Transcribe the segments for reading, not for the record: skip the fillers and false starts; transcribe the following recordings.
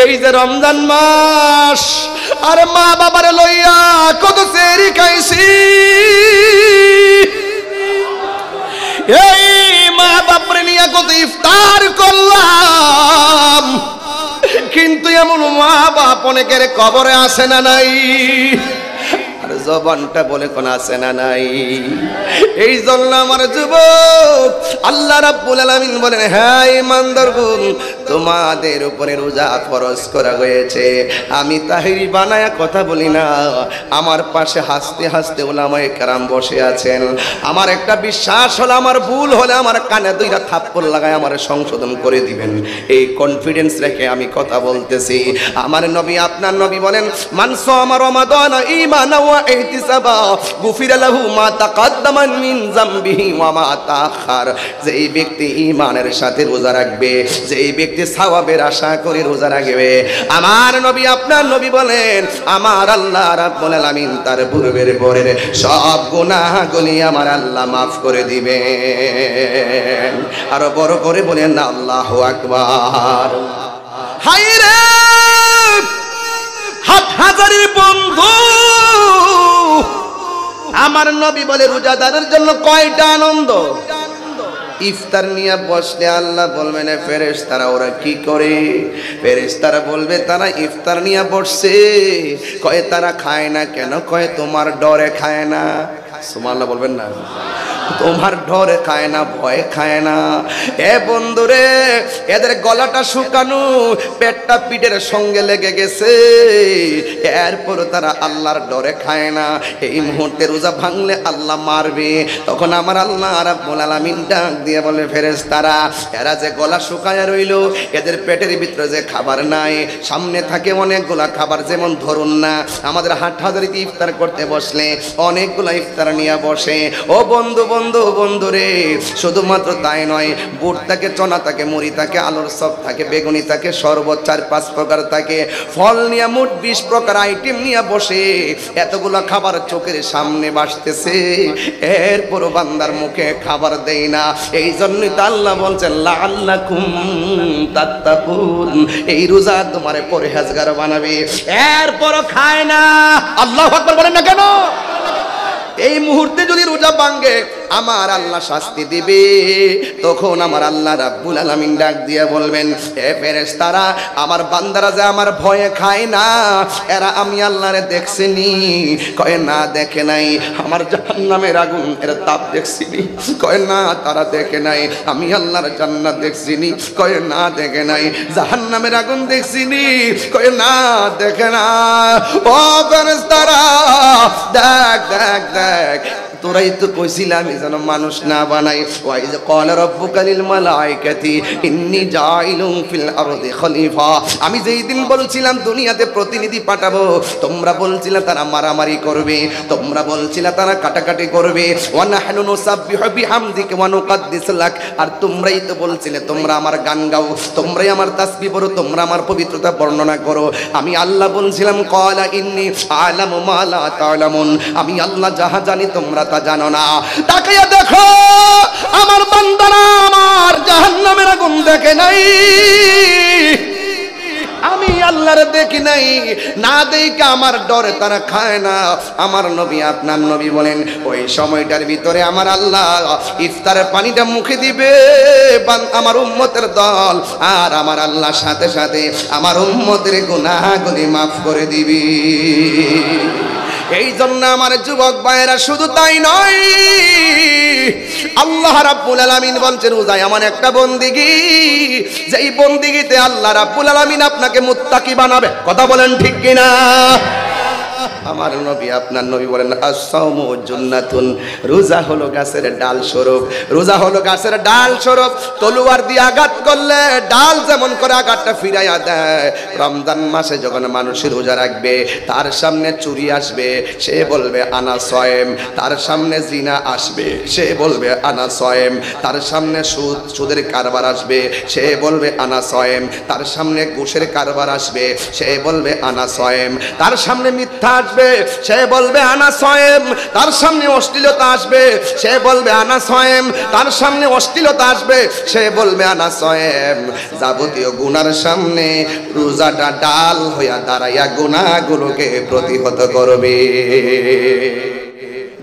এই যে রমজান মাস, আরে মা বাবারে লইয়া কত সেরি খাইছি, এই মা বাপরে নিয়ে কত ইফতার করলাম, কিন্তু এমন মা বাপ অনেকের কবরে আসে না নাই, আর জবানটা বলে কোন আসে না নাই। এই জন্য আমার যুবক আল্লাহ রাব্বুল আলামিন বলেন, হ্যাঁ ইমানদারগণ, তোমাদের উপরে রোজা ফরজ করা হয়েছে। আমি তাহিরি বানায়া কথা বলি না, আমার পাশে হাসতে হাসতে উলামায়ে কেরাম বসে আছেন। আমার একটা বিশ্বাস হলো, আমার ভুল হলে আমার কানে দুইটা থাপ্পড় লাগায় আমার সংশোধন করে দিবেন, এই কনফিডেন্স রেখে আমি কথা বলতেছি। আমার নবী, আপনার নবী বলেন, মান সামা রমাদান ঈমানান ওয়া ইহতিসাবা গুফিরা লাহু মা তাকাদ্দামা মিন যামবিহি ওয়া মা তাআখার। যেই ব্যক্তি ঈমানের সাথে রোজা রাখবে, যেই ব্যক্তি সওয়াবের আশা করে রোজা রাখবে, আমার নবী, আপনার নবী বলেন, আমার আল্লাহ রাব্বুল আলামিন তার পূর্বের পরের সব গুনাহগুলি আমার আল্লাহ মাফ করে দিবেন। আরো বড় করে বলেন না আল্লাহু আকবার। হায়রে হাজারের বন্ধু, আমার নবী বলে রোজাদারের জন্য কয়টা আনন্দ। ইফতার নিয়ে বসলে আল্লাহ বলবেন, ফেরেশতারা ওরা কি করে? ফেরেশতারা বলবে, তারা ইফতার নিয়ে বসছে, কয় তারা খায় না কেন? কয় তোমার ডরে খায় না। সুবহানাল্লাহ বলবেন না? তোমার ডরে খায় না, ভয়ে খায় না। এ বন্ধুরে, এদের গলাটা শুকানো, পেটটা পিঠের সঙ্গে লেগে গেছে, এরপর তারা আল্লাহর ডরে খায় না। এই মুহূর্তে রোজা ভাঙলে আল্লাহ মারবে, তখন আমার আল্লাহ রাব্বুল আলামিন ডাক দিয়ে বলে, ফেরেশতারা, এরা যে গলা শুকায়া রইল, এদের পেটের ভিতরে যে খাবার নাই, সামনে থাকে অনেকগুলা খাবার, যেমন ধরুন না আমাদের হাটহাজারিতে ইফতার করতে বসলে অনেকগুলা ইফতার নিয়ে বসে। ও বন্ধু বন্ধু বন্ধু রে, শুধুমাত্র তাই নয়, বুট থাকে, চনা থাকে, মুড়ি থাকে, আলুর চপ থাকে, বেগুনি থাকে, শরবত 4-5 প্রকার থাকে, ফল নিয়ে মোট 20 প্রকার আইটেম নিয়ে বসে। এতগুলো খাবার চোখের সামনে বাসতেছে, এরপরও বান্দার মুখে খাবার দেয় না। এই জন্যই তো আল্লাহ বলছেন, লাআল্লাকুম তাত্তাকুন, এই রোজা তোমারে পরহেজগার বানাবে। এরপরও খায় না। আল্লাহু আকবার বলেন না কেন? এই মুহূর্তে যদি রোজা ভাঙে আমার আল্লাহ শাস্তি দিবে। তখন আমার আল্লাহ রাব্বুল আলামিন ডাক দিয়ে বলবেন, এ ফেরেশতারা, আমার বান্দারা যে আমার ভয়ে খায় না, এরা আমি আল্লাহরে দেখছিনি? কয় না, দেখে নাই। আমার জাহান্নামের আগুন এর তাপ দেখছিনি? কয় না, তারা দেখে নাই। আমি আল্লাহর জান্নাত দেখছিনি? কয় না, দেখে নাই। জাহান্নামের আগুন দেখছিনি? কয় না, দেখে না। ও ফেরেশতারা, দেখ দেখ দেখ, তোরাই তো কইছিলাম আমি যেন মানুষ না বানাই। ওয়াইজ ক্বালা রাব্বুকা লিল মালাইকাতি ইন্নী জাইলুন ফিল আরদি খলিফা। আমি যেই দিন বলছিলাম দুনিয়াতে প্রতিনিধি পাঠাবো, তোমরা বলছিলে তারা মারামারি করবে, তোমরা বলছিলে তারা কাটাকাটি করবে। ওয়া নাহনু নুসাব্বিহু বিহামদিকা ওয়া নুকাদ্দিসু লাক। আর তোমরাই তো বলছিলে তোমরা আমার গান গাও, তোমরাই আমার তাসবিহ পড়ো, তোমরা আমার পবিত্রতা বর্ণনা করো। আমি আল্লাহ বলছিলাম, ক্বালা ইন্নী আ'লামু মা লা তা'লামুন, আমি আল্লাহ যাহা জানি তোমরা তা জানো না। তাকিয়ে দেখো, আমার বান্দারা আমার জাহান্নামের আগুন দেখে নাই, আমি আল্লাহর দেখি নাই। না দেখে আমার ডরে তারা খায় না। আমার নবী, আপনার নবী বলেন, ওই সময়টার ভিতরে আমার আল্লাহ ইফতারের পানিটা মুখে দিবে আমার উম্মতের দল, আর আমার আল্লাহ সাথে সাথে আমার উম্মতের গুনাহগুলি মাফ করে দিবে। এই জন্য আমার যুবক ভাইয়েরা, শুধু তাই নয়, আল্লাহ রাব্বুল আলামিন বলছেন, রোজা এমন একটা বন্দিগি, যেই বন্দিগিতে আল্লাহ রাব্বুল আলামিন আপনাকে মুত্তাকি বানাবে। কথা বলেন ঠিক কিনা? আমার নবী, আপনার নবী বলেন, আস-সাওমু জান্নাতুন, রোজা হলো গাছের ডাল স্বরূপ। রোজা হলো গাছের ডাল স্বরূপ। তলোয়ার দিয়ে আঘাত করলে ডাল যেমন করে আঘাতটা ফিরাইয়া দেয়, রমজান মাসে যখন মানুষ রোজা রাখবে, তার সামনে চুরি আসবে, সে বলবে আনা সয়েম। তার সামনে জিনা আসবে, সে বলবে আনা সয়েম। তার সামনে সুদের কারবার আসবে, সে বলবে আনা সয়েম। তার সামনে ঘুষের কারবার আসবে, সে বলবে আনা সয়েম। তার সামনে মিথ্যা আসবে, সে বলবে আনা সয়েম, তার সামনে অশ্লীলতা আসবে, সে বলবে আনা সয়েম, তার সামনে অশ্লীলতা আসবে, সে বলবে আনা সয়েম। যাবতীয় গুনার সামনে রোজাটা ডাল হইয়া দাঁড়াইয়া গুনাহগুলোকে প্রতিহত করবে।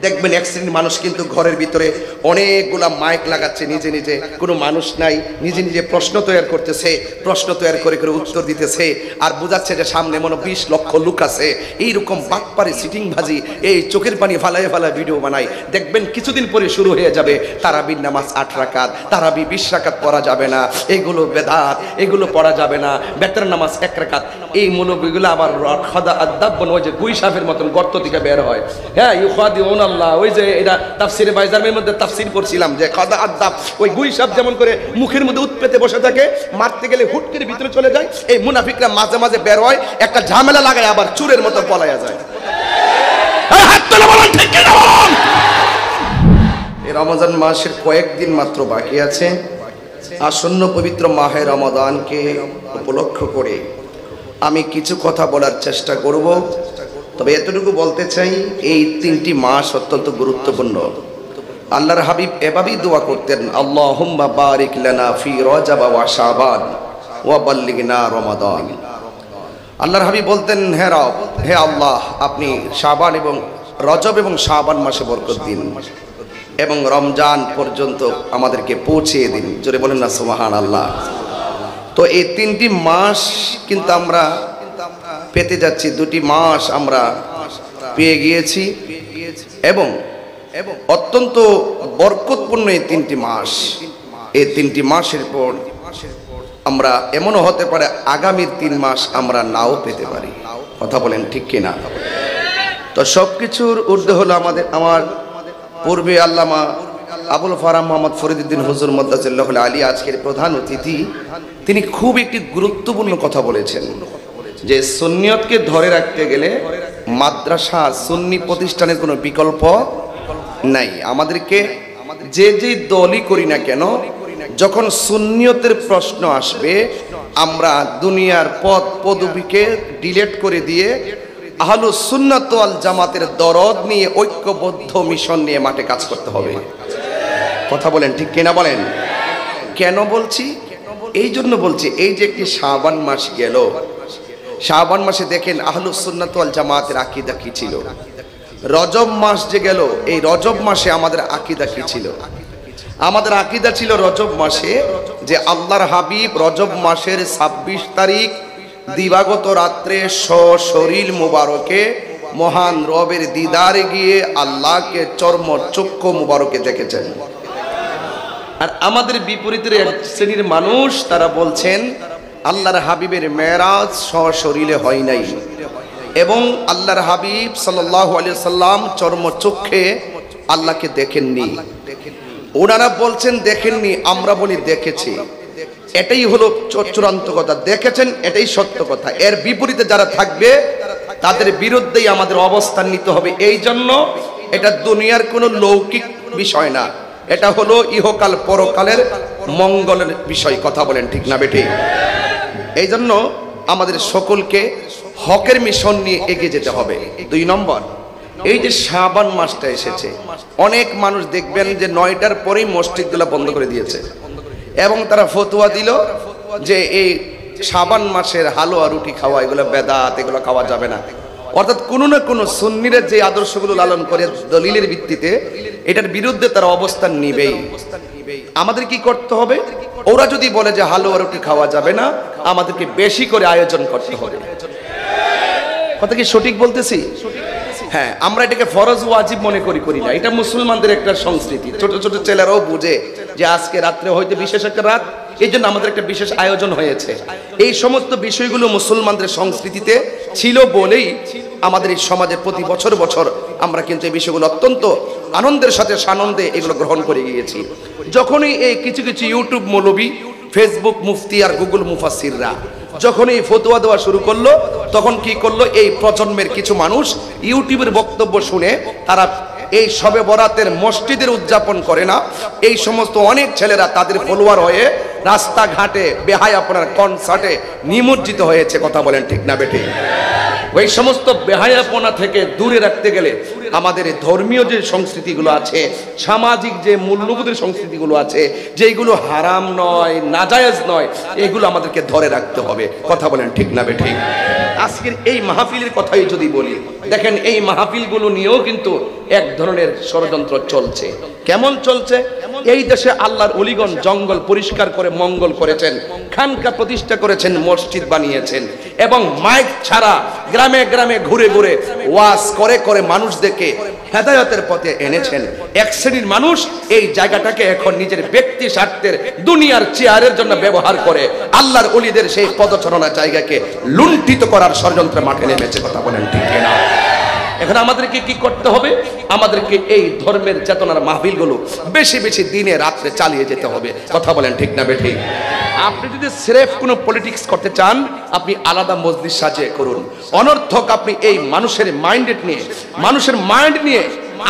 দেখবেন এক শ্রেণীর মানুষ কিন্তু ঘরের ভিতরে অনেকগুলা মাইক লাগাচ্ছে, নিজে নিজে, কোনো মানুষ নাই, নিজে নিজে প্রশ্ন তৈরি করতেছে, প্রশ্ন তৈরি করে করে উত্তর দিতেছে, আর বোঝাচ্ছে যে সামনে মনে 20 লক্ষ লোক আছে। এইরকম বাটপারি সিটিং ভাজি, এই চোখের পানি ফালায় ফালায় ভিডিও বানায়। দেখবেন কিছুদিন পরে শুরু হয়ে যাবে তারাবির নামাজ 8 রাকাত, তারাবি 20 রাকাত পড়া যাবে না, এগুলো বেদাত, এগুলো পড়া যাবে না, বেতর নামাজ 1 রাকাত। এই মৌলবীগুলো আবার খদা আদাব বন, ওই যে গুই সাপের মতন গর্ত থেকে বের হয়। হ্যাঁ, ইউখাদিউন আল্লাহ, ওই যে এটা তাফসিরে বাইজামের মধ্যে তাফসির করছিলাম যে খদা আদাব, ওই গুই সাপ যেমন করে মুখের মধ্যে উৎপেতে বসে থাকে, মারতে গেলে হুট করে ভিতরে চলে যায়, এই মুনাফিকরা মাঝে মাঝে বের হয়, একটা ঝামেলা লাগায় আবার চুরের মতো পলায়া যায়। হাত তুলে বলেন ঠিক কি না বলুন। এই রমজান মাসের কয়েকদিন মাত্র বাকি আছে। আসন্ন পবিত্র মাহে রমাদানকে উপলক্ষ করে আমি কিছু কথা বলার চেষ্টা করব। তবে এতটুকু বলতে চাই, এই 3টি মাস অত্যন্ত গুরুত্বপূর্ণ। আল্লাহর হাবিব এভাবেই দোয়া করতেন, আল্লাহুম্মা বারিক লানা ফি রজব ওয়া শাবান ওয়া বাল্লিগনা রমাদান। আল্লাহর হাবিব বলতেন, হে রব, হে আল্লাহ, আপনি শাবান এবং রজব এবং শাবান মাসে বরকত দিন এবং রমজান পর্যন্ত আমাদেরকে পৌঁছিয়ে দিন। জোরে বলেন না সুবহানাল্লাহ। তো এই 3টি মাস কিন্তু আমরা পেতে যাচ্ছি, 2টি মাস আমরা পেয়ে গিয়েছি এবং অত্যন্ত বরকতপূর্ণ এই 3টি মাস। এই 3টি মাসের পর আমরা এমনও হতে পারে আগামীর 3 মাস আমরা নাও পেতে পারি। কথা বলেন ঠিক কিনা? তো সবকিছুর ঊর্ধ্বে হলো আমার পূর্বে আল্লামা আবুল ফারাম মোহাম্মদ ফরিদউদ্দিন হুজুর মদ্দাজিল্লাহুল আলী, আজকের প্রধান অতিথি। তিনি খুব একটি গুরুত্বপূর্ণ কথা বলেছেন যে সুন্নিয়তকে ধরে রাখতে গেলে মাদ্রাসা সুন্নি প্রতিষ্ঠানের কোনো বিকল্প নাই। আমাদেরকে যে যে দলই করি না কেন, যখন সুন্নিয়তের প্রশ্ন আসবে আমরা দুনিয়ার পদ পদবীকে ডিলিট করে দিয়ে আহলুস সুন্নাত ওয়াল জামাতের দরদ নিয়ে ঐক্যবদ্ধ মিশন নিয়ে মাঠে কাজ করতে হবে। কথা বলেন ঠিক কিনা বলেন? কেন বলছি? এই জন্য বলছি, এই যে একটি শাবান মাস গেল, শাবান মাসে দেখেন আহলুস সুন্নাত ওয়াল জামাতের আকীদা কি ছিল। রজব মাস যে গেল, এই রজব মাসে আমাদের আকীদা কি ছিল? আমাদের আকীদা ছিল রজব মাসে যে আল্লাহর হাবিব রজব মাসের 26 তারিখ দিবাগত রাত্রে সশরীর মুবারকে মহান রবের দিদারে গিয়ে আল্লাহকে চর্ম চক্ষু মুবারকে দেখেছেন। আর আমাদের বিপরীতের এক শ্রেণীর মানুষ, তারা বলছেন আল্লাহর হাবিবের মেরাজ সশরীরে হয় নাই এবং আল্লাহর হাবিব সাল্লাল্লাহু আলাইহি সাল্লাম চর্ম চক্ষে আল্লাহকে দেখেননি। ওনারা বলছেন দেখেননি, আমরা বলি দেখেছি। এটাই হলো চূড়ান্ত কথা, দেখেছেন, এটাই সত্য কথা। এর বিপরীতে যারা থাকবে তাদের বিরুদ্ধেই আমাদের অবস্থান নিতে হবে। এই জন্য এটা দুনিয়ার কোনো লৌকিক বিষয় না, এটা হলো ইহকাল পরকালের মঙ্গলের বিষয়। কথা বলেন ঠিক না বেঠিক? এই জন্য আমাদের সকলকে হকের মিশন নিয়ে এগিয়ে যেতে হবে। 2 নম্বর, এই যে শাবান মাসটা এসেছে, অনেক মানুষ দেখবেন যে 9টার পরেই মসজিদগুলো বন্ধ করে দিয়েছে এবং তারা ফতোয়া দিল যে এই শাবান মাসের হালুয়া রুটি খাওয়া এগুলো বেদাত, এগুলো খাওয়া যাবে না। অর্থাৎ কোনো না কোনো সুন্নিরা যে আদর্শগুলো লালন করে দলিলের ভিত্তিতে, এটার বিরুদ্ধে তারা অবস্থান নিবেই। আমাদের কি করতে হবে? ওরা যদি বলে যে হালুয়া রুটি খাওয়া যাবে না, আমাদেরকে বেশি করে আয়োজন করতে হবে। কথা কি সঠিক বলতেছি? হ্যাঁ, আমরা এটাকে ফরজ ওয়াজিব মনে করি না, এটা মুসলমানদের একটা সংস্কৃতি। ছোট ছোট ছেলেরাও বুঝে যে আজকে রাত্রে হয়তো বিশেষ একটা রাত, এই জন্য আমাদের একটা বিশেষ আয়োজন হয়েছে। এই সমস্ত বিষয়গুলো মুসলমানদের সংস্কৃতিতে ছিল বলেই আমাদের এই সমাজে প্রতি বছর বছর আমরা কিন্তু এই বিষয়গুলো অত্যন্ত আনন্দের সাথে সানন্দে এগুলো গ্রহণ করে গিয়েছি। যখনই এই কিছু কিছু ইউটিউব মৌলবী, ফেসবুক মুফতি আর গুগল মুফাসসিররা যখন এই ফতোয়া দেওয়া শুরু করলো, তখন কি করলো, এই প্রজন্মের কিছু মানুষ ইউটিউবের বক্তব্য শুনে তারা এই শবে বরাতের মসজিদের উদযাপন করে না। এই সমস্ত অনেক ছেলেরা তাদের ফলোয়ার হয়ে রাস্তাঘাটে বেহায়া আপনার কনসার্টে নিমজ্জিত হয়েছে। কথা বলেন ঠিক না বেঠিক? ওই সমস্ত বেহায়াপনা থেকে দূরে রাখতে গেলে আমাদের ধর্মীয় যে সংস্কৃতিগুলো আছে, সামাজিক যে মূল্যবোধের সংস্কৃতিগুলো আছে, যেগুলো হারাম নয়, নাজায়েজ নয়, এগুলো আমাদেরকে ধরে রাখতে হবে। কথা বলেন ঠিক না বেঠিক? আজকের এই মাহফিলের কথাই যদি বলি, দেখেন এই মাহফিলগুলো নিয়েও কিন্তু এক ধরনের ষড়যন্ত্র চলছে। কেমন চলছে? এই দেশে আল্লাহর ওলিগণ জঙ্গল পরিষ্কার করে মঙ্গল করেছেন, খানকা প্রতিষ্ঠা করেছেন, মসজিদ বানিয়েছেন, এবং মাইক ছাড়া গ্রামে গ্রামে ঘুরে ঘুরে ওয়াজ করে করে মানুষদেরকে হেদায়েতের পথে এনেছেন। এক শ্রেণীর মানুষ এই জায়গাটাকে এখন নিজের ব্যক্তি স্বার্থের দুনিয়ার চেয়ারের জন্য ব্যবহার করে আল্লাহর ওলিদের সেই পদচারণা জায়গাকে লুণ্ঠিত করার ষড়যন্ত্রে মাঠে নেমেছে। কথা বলেন ঠিক না? এখন আমাদেরকে কি করতে হবে? আমাদেরকে এই ধর্মের চেতনার মাহফিলগুলো বেশি বেশি দিনে রাত্রে চালিয়ে যেতে হবে। কথা বলেন ঠিক না বেঠিক? আপনি যদি স্রেফ কোনো পলিটিক্স করতে চান, আপনি আলাদা মজলিস সাজিয়ে করুন। অনর্থক আপনি এই মানুষের মাইন্ড নিয়ে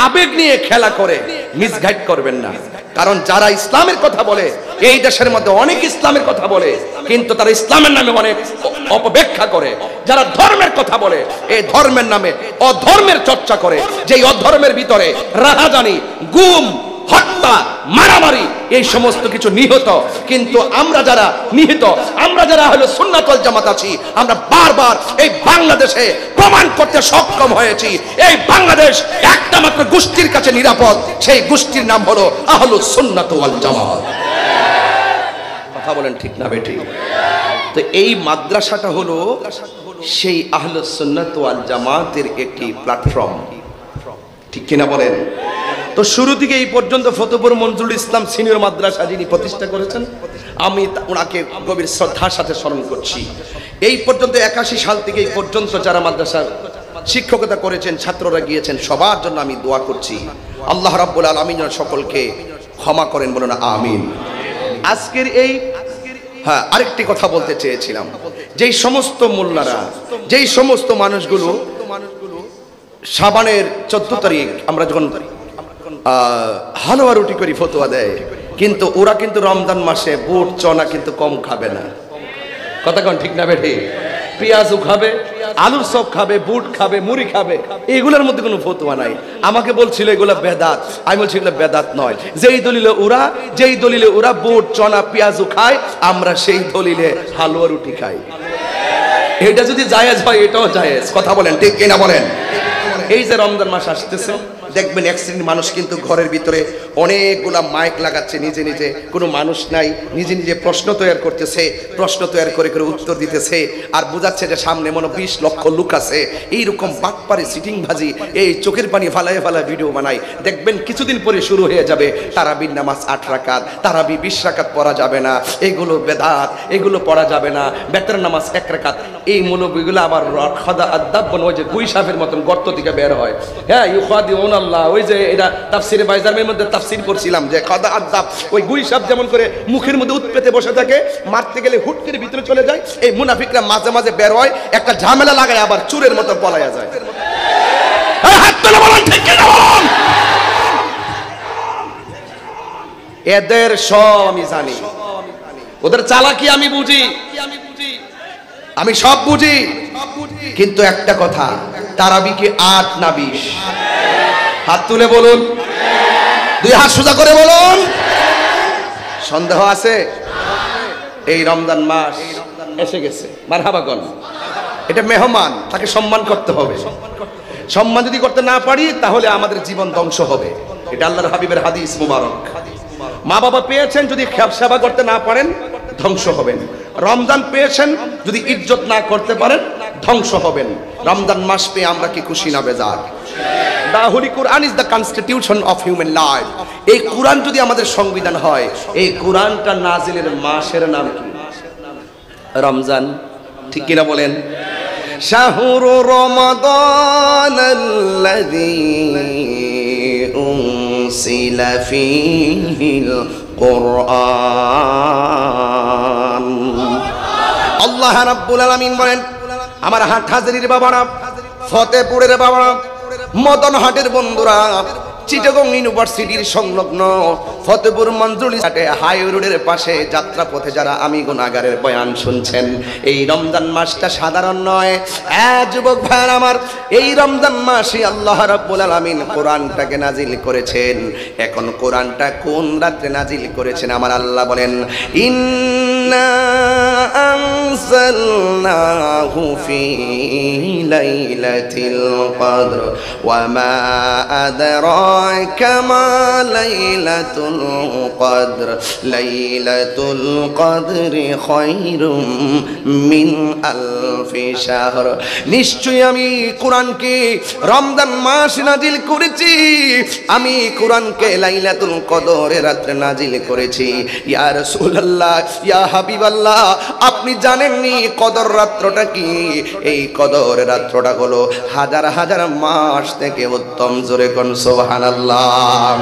আবেগ নিয়ে খেলা করে মিসগাইড করবেন না। কারণ যারা ইসলামের কথা বলে, এই দেশের মধ্যে অনেক ইসলামের কথা বলে, কিন্তু তারা ইসলামের নামে অনেক অপব্যাখ্যা করে। যারা ধর্মের কথা বলে, এই ধর্মের নামে অধর্মের চর্চা করে, যেই অধর্মের ভিতরে রাহাজানি, গুম, হত্যা, মারামারি, এই সমস্ত কিছু নিহত। কিন্তু আমরা যারা নিহত, আমরা যারা হলো সুন্নাত ওয়াল জামাত আছি, আমরা বারবার এই বাংলাদেশে প্রমাণ করতে সক্ষম হয়েছি এই বাংলাদেশ একটা মাত্র গোষ্ঠীর কাছে নিরাপদ। সেই গোষ্ঠীর নাম হলো আহলুস সুন্নাত ওয়াল জামাত। কথা বলেন ঠিক না বেঠিক? তো এই মাদ্রাসাটা হলো সেই আহলুস সুন্নাত ওয়াল জামাতের একটি প্ল্যাটফর্ম, ঠিক কিনা বলেন? তো শুরু থেকে এই পর্যন্ত ফতেপুর মনজুরুল ইসলাম সিনিয়র মাদ্রাসা যিনি প্রতিষ্ঠা করেছেন, আমি ওনাকে গভীর শ্রদ্ধার সাথে স্মরণ করছি। এই পর্যন্ত 81 সাল থেকে এই পর্যন্ত যারা মাদ্রাসার শিক্ষকতা করেছেন, ছাত্ররা গিয়েছেন, সবার জন্য আমি দোয়া করছি আল্লাহ রাব্বুল আলামিন সকলকে ক্ষমা করেন, বলুন আমিন। আজকের এই আরেকটি কথা বলতে চেয়েছিলাম, যেই সমস্ত মোল্লারা, যেই সমস্ত মানুষগুলো শাবানের 14 তারিখ আমরা যখন হালুয়া রুটি করে ফতোয়া দেয়, কিন্তু ওরা কিন্তু রমজান মাসে বুট চনা কিন্তু কম খাবে না। কথা কোন ঠিক না বেঠি? পেঁয়াজও খাবে, আলুর চপ খাবে, বুট খাবে, মুড়ি খাবে, এগুলোর মধ্যে কোনো ফতোয়া নাই। আমাকে বলছিল এগুলো বেদাত, আমি বলছি এগুলো বেদাত নয়। যেই দলিলে ওরা বুট চনা পেঁয়াজও খায়, আমরা সেই দলিলে হালুয়া রুটি খাই। এটা যদি জায়েজ হয়, এটাও জায়েজ। কথা বলেন ঠিক কিনা বলেন? এই যে রমজান মাস আসতেছে, দেখবেন এক শ্রেণীর মানুষ কিন্তু ঘরের ভিতরে অনেকগুলা মাইক লাগাচ্ছে, নিজে নিজে, কোনো মানুষ নাই, নিজে নিজে প্রশ্ন তৈরি করতেছে, প্রশ্ন তৈরি করে করে উত্তর দিতেছে, আর বোঝাচ্ছে যে সামনে মনে 20 লক্ষ লোক আছে। এইরকম বাটপারে সিটিং ভাজি, এই চোখের পানি ফালায় ফালায় ভিডিও বানায়। দেখবেন কিছুদিন পরে শুরু হয়ে যাবে তারাবির নামাজ 8 রাকাত, তারাবি 20 রাকাত পড়া যাবে না, এগুলো বেদাত, এগুলো পড়া যাবে না, বেতর নামাজ 1 রাকাত। এই মৌলবীগুলো আবার খাদা আদাব বন, ওই যে গুই সাপের মতন গর্ত থেকে বের হয়। হ্যাঁ, ইউখাদিউন আল্লাহ, ওই যে এটা তাফসিরে বাইজামের মধ্যে তাফসির করছিলাম যে খাদা আদাব, ওই গুই সাপ যেমন করে মুখের মধ্যে উৎপেতে বসে থাকে, মারতে গেলে হুট করে ভিতরে চলে যায়। এই মুনাফিকরা মাঝে মাঝে বের হয়, একটা ঝামেলা লাগায়, আবার চুরের মতো পলায়া যায়। এদের সব আমি জানি, ওদের চালাকি আমি বুঝি, আমি সব বুঝি, কিন্তু একটা কথা, তারাবি কি 8 না 20? হাত তুলে বলুন, 2 হাত সোজা করে বলুন। সন্দেহ আছে? এই রমজান মাস এসে গেছে, মারহাবাগন। এটা মেহমান, তাকে সম্মান করতে হবে। সম্মান যদি করতে না পারি, তাহলে আমাদের জীবন ধ্বংস হবে। এটা আল্লাহর হাবিবের হাদিস মুবারক। মা বাবা পেয়েছেন, যদি সেবা করতে না পারেন, ধ্বংস হবেন। রমজান পেয়েছেন, যদি ইজ্জত না করতে পারেন, ধ্বংস হবেন। রমজান মাস পেয়ে আমরা কি খুশি না বেজার? The Holy Quran is the constitution of human life. এই কোরআন যদি আমাদের সংবিধান হয়, এই কোরআনটা নাজিলের মাসের নাম কি? রমজান, ঠিক কিনা বলেন? শাহরু রমাদানাল্লাযী উনসিলা ফীহিল কুরআন। আল্লাহ রাব্বুল আলামিন বলেন, আমার হাট হাজারীর বাবারা, ফতেপুরের বাবারা, মদনহাটের বন্ধুরা, চিটাগং ইউনিভার্সিটির সংলগ্ন ফতেপুর মঞ্জুরি হাই রোডের পাশে যাত্রা পথে যারা আমি গুনাহগারের বয়ান শুনছেন, এই রমজান মাসটা সাধারণ নয়। যুবক ভাইরা আমার, এই রমজান মাসে আল্লাহ রাব্বুল আলামিন কোরআনটাকে নাজিল করেছেন। এখন কোরআনটা কোন রাত্রে নাজিল করেছেন আমার আল্লাহ বলেন, ইন্না আনজালনাহু ফি লাইলাতিল কদর ওয়া মা আদরাকা মা লাইলাতুল কদর লাইলাতুল কদরি খায়রুম মিন আলফি শাহর। নিশ্চয়ই আমি কোরআনকে রমজান মাস নাজিল করেছি, আমি কোরআনকে লাইলাতুল কদরের রাতে নাজিল করেছি। ইয়া রাসূলুল্লাহ, ইয়া হাবিবাল্লাহ, আপনি জানেননি কদর রাত্রটা কি? এই কদর রাত্রটা হলো হাজার হাজার মাস থেকে উত্তম। জোরে কোন সুবহানাল্লাহ।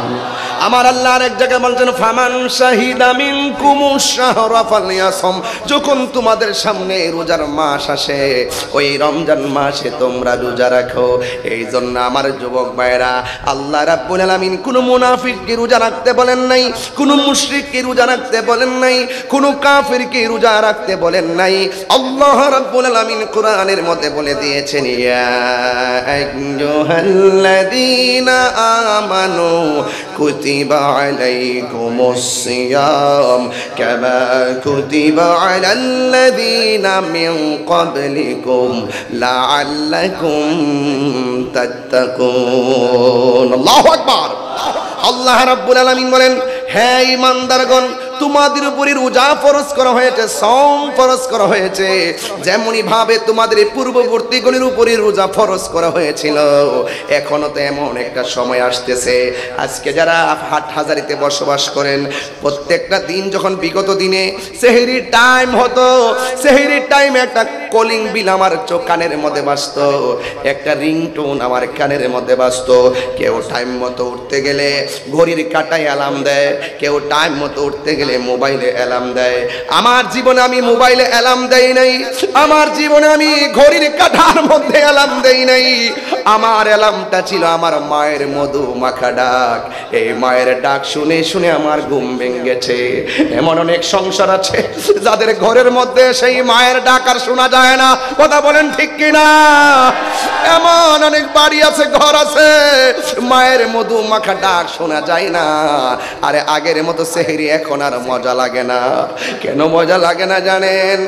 আমার আল্লাহ আরেক জায়গায় বলছেন, ফামান শাহিদা মিনকুমুশ শাহরা ফালইয়াসুম। যখন তোমাদের সামনে রোজার মাস আসে, ওই রমজান মাসে তোমরা রোজা রাখো। এই জন্য আমার যুবক ভাইরা, আল্লাহ রাব্বুল আলামিন কোনো মুনাফিককে রোজা রাখতে বলেন নাই, কোনো মুশরিককে রোজা রাখতে বলেন নাই, কোনো কাফিরকে রোজা রাখতে বলেন নাই। আল্লাহ রাব্বুল আলামিন কোরআনের মধ্যে বলে দিয়েছেন, ইয়া আইয়ুহাল্লাযীনা আমানু কুতিবা আলাইকুমুস সিয়াম কামা কুতিবা আলাল্লাযীনা মিন ক্বাবলিকুম লাআল্লাকুম তাত্তাকুন। আল্লাহু আকবার। আল্লাহ রাব্বুল আলামিন বলেন, হে ঈমানদারগণ, তোমাদের উপরে রোজা ফরজ করা হয়েছে, সওম ফরজ করা হয়েছে, যেমনি ভাবে তোমাদের পূর্ববর্তীগুলির উপরে রোজা ফরজ করা হয়েছিল। এখনো তো এমন একটা সময় আসতেছে, আজকে যারা হাটহাজারীতে বসবাস করেন, প্রত্যেকটা দিন যখন বিগত দিনে সেহরির টাইম হতো, সেহরির টাইমে একটা কলিং বিল আমার কানের মধ্যে বাজতো, একটা রিংটোন আমার কানের মধ্যে বাজতো। কেউ টাইম মতো উঠতে গেলে ঘড়ির কাঁটায় অ্যালার্ম দেয়, কেউ টাইম মতো উঠতে গেলে মোবাইলে অ্যালার্ম দেয়। আমার জীবনে আমি মোবাইলে অ্যালার্ম দেই নাই, আমার জীবনে আমি ঘড়ির কাঁটার মধ্যে অ্যালার্ম দেই নাই। আমার অ্যালার্মটা ছিল আমার মায়ের মধু মাখা ডাক। এই মায়ের ডাক শুনে শুনে আমার ঘুম ভেঙে গেছে। এমন অনেক সংসার আছে যাদের ঘরের মধ্যে সেই মায়ের ডাক আর শোনা যায় না। কথা বলেন ঠিক কিনা? এমন অনেক বাড়ি আছে, ঘর আছে, মায়ের মধু মাখা ডাক শোনা যায় না। আরে আগের মতো সেহরি এখন আর মজা লাগে না। কেন মজা লাগে না জানেন?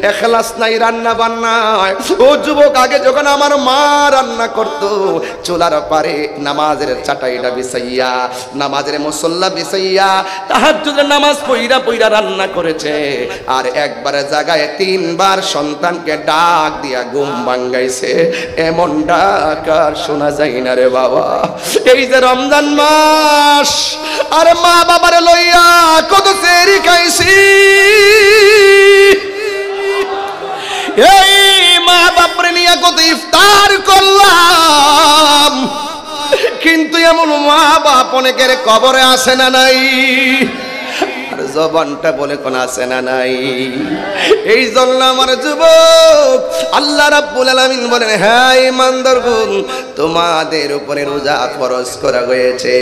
এখলাস নাই রান্না বান্নায়। ও যুবক, আগে যখন আমার মা রান্না করতো, চুলার পারে নামাজের চাটাইটা বিছাইয়া, নামাজের মুসল্লা বিছাইয়া, তাহাজ্জুদের নামাজ পইরা পইরা রান্না করেছে। আর একবারে জায়গায় তিনবার সন্তানকে ডাক দিয়া ঘুম ভাঙ্গাইছে। এমন ডাক আর শোনা যায় না রে বাবা। এই যে রমজান মাস, আরে মা বাবারে লইয়া কত সেহরি খাইছি, এই মা বাপরে নিয়ে কত ইফতার করলাম, কিন্তু এমন মা বাপ অনেকের কবরে আসে না নাই, আর জবানটা বলে কোন আসে না নাই। এই জন্য আমার যুবক, আল্লাহ রাব্বুল আলামিন বলেন, হ্যাঁ ঈমানদারগণ, তোমাদের উপরে রোজা ফরজ করা হয়েছে।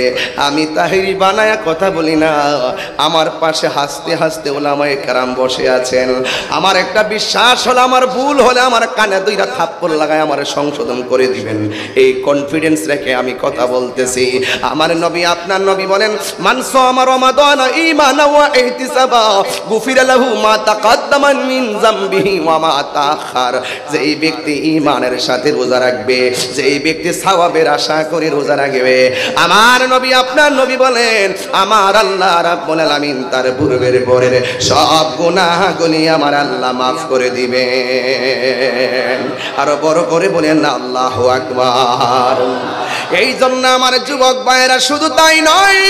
আমি তাহিরি বানায়া কথা বলি না, আমার পাশে হাসতে হাসতে উলামায়ে কেরাম বসে আছেন। আমার একটা বিশ্বাস হলো, আমার ভুল হলে আমার কানে দুইটা থাপ্পড় লাগায় আমার সংশোধন করে দিবেন। এই কনফিডেন্স রেখে আমি কথা বলতেছি। আমার নবী, আপনার নবী বলেন, মান সামা রমাদানা ঈমানান ওয়া ইহতিসাবা গুফিরা লাহু মা তাকাদ্দামা মিন যামবিহি ওয়া মা তাআখার। যেই ব্যক্তি ঈমানের সাথে রোজা রাখবে, যেই ব্যক্তি সওয়াবের আশা করে রোজা রাখবে, আমার নবী, আপনার নবী বলেন, আমার আল্লাহ রাব্বুল আলামিন তার পূর্বের পরের সব গুনাহগুলি আমার আল্লাহ মাফ করে দিবেন। আরো বড় করে বলেন আল্লাহু আকবার। এই জন্য আমার যুবক ভাইয়েরা, শুধু তাই নয়,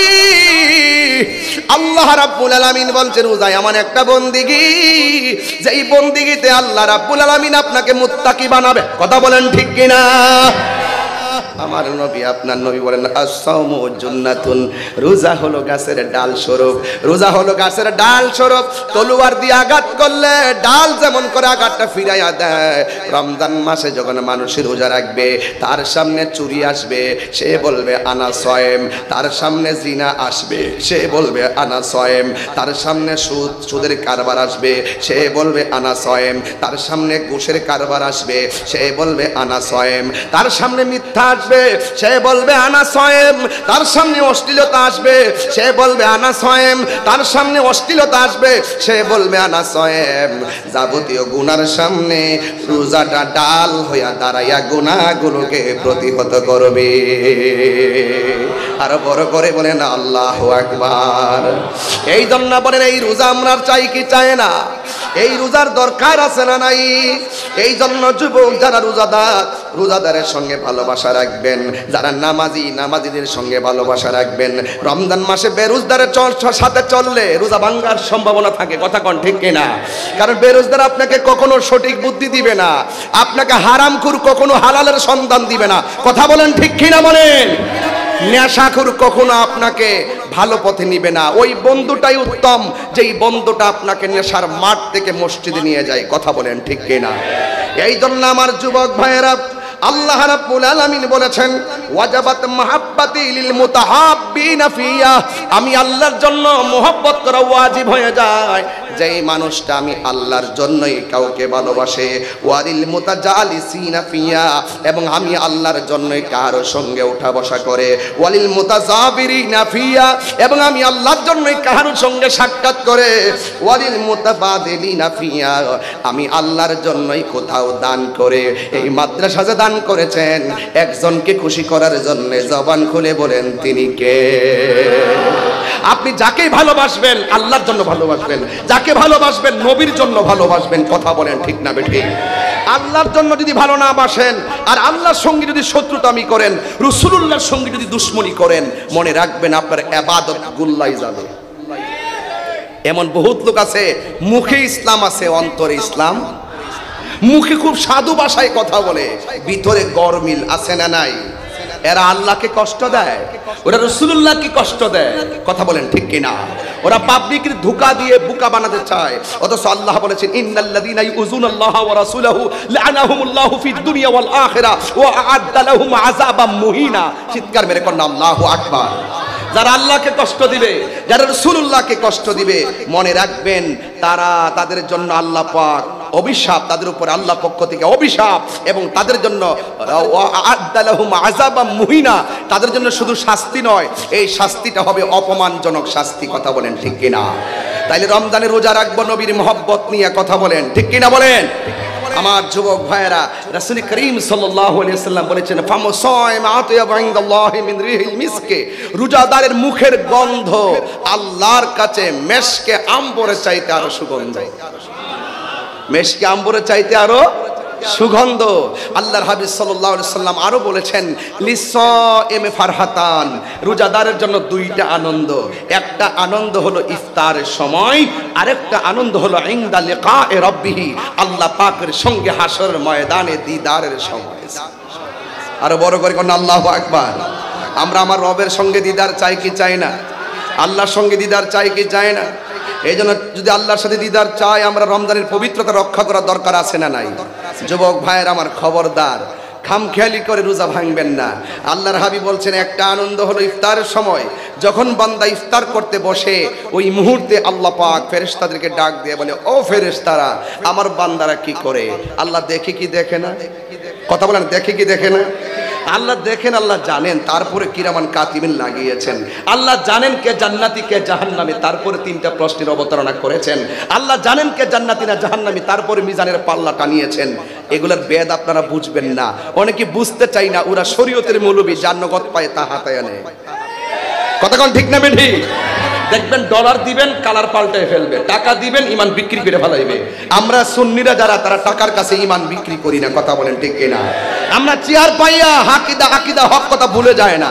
আল্লাহ রাব্বুল আলামিন বলছেন, রোজা এমন একটা বন্দিগি, যেই বন্দিগিতে আল্লাহ রাব্বুল আলামিন আপনাকে মুত্তাকি বানাবে। কথা বলেন ঠিক কিনা? আমার নবী আপনার নবী বলেন আস-সাওমু জুন্নাতুন, রোজা হলো গাছের ডাল স্বরূপ, রোজা হলো গাছের ডাল স্বরূপ। তলোয়ার দিয়ে আঘাত করলে ডাল যেমন করে আঘাতটা ফিরাইয়া দেয়, রমজান মাসে যখন মানুষের রোজা রাখবে তার সামনে চুরি আসবে, সে বলবে আনা সয়েম। তার সামনে জিনা আসবে, সে বলবে আনা সয়েম। তার সামনে সুদের কারবার আসবে, সে বলবে আনা সয়েম। তার সামনে ঘুষের কারবার আসবে, সে বলবে আনা সয়েম। তার সামনে মিথ্যা আসবে, সে বলবে আনা সয়েম। তার সামনে অশ্লীলতা আসবে, সে বলবে আনা সয়েম। তার সামনে অশ্লীলতা আসবে, সে বলবে আনা সয়েম। যাবতীয় গুনার সামনে রোজাটা ডাল হইয়া দাঁড়াইয়া গুনাহগুলোকে প্রতিহত করবে। আরো বড় করে বলেন আল্লাহু আকবার। এই জন্য বলেন এই রোজা আমরা চাই কি চাই না? এই রোজার দরকার আছে না নাই? এই জন্য যুবক যারা রোজাদার, রোজাদারের সঙ্গে ভালোবাসা রাখবেন। যারা নামাজি, নামাজিদের সঙ্গে ভালোবাসা রাখবেন। রমজান মাসে বেরোজদারের সাথে চললে রোজা ভাঙার সম্ভাবনা থাকে, কথা কোন ঠিক কিনা? কারণ বেরোজদার আপনাকে কখনো সঠিক বুদ্ধি দিবে না, আপনাকে হারামখোর কখনো হালালের সন্ধান দিবে না, কথা বলেন ঠিক কিনা বলেন? নেশাখোর কখনো আপনাকে ভালো পথে নিবে না। ওই বন্ধুটাই উত্তম যেই বন্ধুটা আপনাকে নেশার মাঠ থেকে মসজিদে নিয়ে যায়, কথা বলেন ঠিক কিনা? এই জন্য আমার যুবক ভাইয়েরা, আল্লাহ রাব্বুল আলামিন বলেছেন ওয়াজাবাত মাহাব্বাতি লিল মুতাহাব্বিনা ফিয়া, আমি আল্লাহর জন্য মোহব্বত করা ওয়াজিব হয়ে যায় যেই মানুষটা আমি আল্লাহর জন্যই কাউকে ভালোবাসে। ওয়ালিল মুতাজালিসিনা ফিয়া, এবং আমি আল্লাহর জন্যই কারোর সঙ্গে উঠা বসা করে। ওয়ালিল মুতাজাবিরিনা ফিয়া, এবং আমি আল্লাহর জন্যই কারোর সঙ্গে সাক্ষাৎ করে। ওয়ালিল মুতাবাদিলিনা ফিয়া, আমি আল্লাহর জন্যই কোথাও দান করে। এই মাদ্রাসাতে দান করেছেন একজনকে খুশি করার জন্য, জবান খুলে বলেন তিনি কে? আপনি যাকে ভালোবাসবেন আল্লাহর জন্য ভালোবাসবেন, যাকে ভালোবাসবেন নবীর জন্য ভালোবাসবেন, কথা বলেন ঠিক না বেঠিক? আল্লাহর জন্য যদি ভালো না বাসেন আর আল্লাহর সঙ্গে যদি শত্রুতামি করেন, রাসূলুল্লাহর সঙ্গে যদি দুশমনি করেন, মনে রাখবেন আপনার ইবাদত গুল্লাই যাবে। এমন বহুত লোক আছে মুখে ইসলাম আছে, অন্তরে ইসলাম। মুখে খুব সাধু ভাষায় কথা বলে, ভিতরে গরমিল আছে না নাই? এরা আল্লাহকে কষ্ট দেয়, ওরা রাসূলুল্লাহকে কষ্ট দেয়, কথা বলেন ঠিক কিনা? ওরা পাবলিকের ধোঁকা দিয়ে বোকা বানাতে চায়, অথচ আল্লাহ বলেছেন ইন্নাল্লাযীনা ইউযুনাল্লাহা ওয়া রাসূলাহু লা'আনাহুমুল্লাহু ফিদ দুনিয়া ওয়াল আখিরাহ ওয়া আ'আদ্দা লাহুম আযাবাম মুহিনা। চিৎকার মেরে কন্যা আল্লাহু আকবার। যারা আল্লাহকে কষ্ট দিবে, যারা রাসূলুল্লাহকে কষ্ট দিবে, মনে রাখবেন তারা, তাদের জন্য আল্লাহ পাক অভিশাপ, তাদের উপর আল্লাহ পক্ষ থেকে অভিশাপ, এবং তাদের জন্য আ'আদ্দালাহুম আযাবাম মুহিনা, তাদের জন্য শুধু শাস্তি নয়, এই শাস্তিটা হবে অপমানজনক শাস্তি, কথা বলেন ঠিক কিনা? তাইলে রমজানে রোজা রাখবো নবীর মহব্বত নিয়ে, কথা বলেন ঠিক কিনা বলেন? আমার যুবক ভাইয়েরা, রাসূল করিম সাল্লাল্লাহু আলাইহি ওয়াসাল্লাম বলেছেন ফামুসাইম আতিয়াবু ইনদাল্লাহি মিন রিহিল মিসকে, রোজাদারের মুখের গন্ধ আল্লাহর কাছে মেশকে আম্বরের চাইতে আরো সুগন্ধ। মেশকে আম্বরের চাইতে আরো সুগন্ধ। আল্লাহর হাবিব সাল্লাল্লাহু আলাইহি ওয়াসাল্লাম আরো বলেছেন লিসাইমে ফারহাতান, রোজাদারের জন্য দুইটা আনন্দ। একটা আনন্দ হলো ইফতারের সময়, আরেকটা আনন্দ হলো ইনদা লিকায়ে রাব্বিহি, আল্লাহ পাকের সঙ্গে হাসরের ময়দানে দিদারের সময়। আরো বড় করে কোন আল্লাহু আকবার। আমরা আমার রবের সঙ্গে দিদার চাই কি চাই না? আল্লাহর সঙ্গে দিদার চাই কি চাই না? এই জন্য যদি আল্লাহর সাথে দিদার চাই, আমরা রমজানের পবিত্রতা রক্ষা করার দরকার আছে না নাই? যুবক ভাইয়ের আমার খবরদার, খামখেয়ালি করে রোজা ভাঙবেন না। আল্লাহর হাবিব বলছেন একটা আনন্দ হলো ইফতারের সময়, যখন বান্দা ইফতার করতে বসে ওই মুহূর্তে আল্লাহ পাক ফেরেশতাদেরকে ডাক দিয়ে বলে ও ফেরেশতারা, আমার বান্দারা কি করে? আল্লাহ দেখে কি দেখে না? কথা বলেন, দেখে কি দেখে না? আল্লাহ দেখেন, আল্লাহ জানেন, তারপরে কিরামান কাতিবিন লাগিয়েছেন। আল্লাহ জানেন কে জান্নাতি কে জাহান্নামী, তারপরে তিনটা প্রশ্নের অবতারণা করেছেন। আল্লাহ জানেন কে জান্নাতি না জাহান্নামী, তারপরে মিজানের পাল্লা টানিয়েছেন। এগুলোর বেদ আপনারা বুঝবেন না, অনেকে বুঝতে চাই না। ওরা শরীয়তের মৌলবী, যার নগদ পায় তা হাতায় আনে, কথা কোন ঠিক না বেঠি? দেখবেন ডলার দিবেন কালার পাল্টায় ফেলবে, টাকা দিবেন ইমান বিক্রি করে ফেলাইবে। আমরা সুন্নিরা যারা, তারা টাকার কাছে ইমান বিক্রি করি না, কথা বলেন ঠিক কিনা? আমরা চেয়ার পাইয়া হাকিদা আকিদা হক কথা ভুলে যায় না,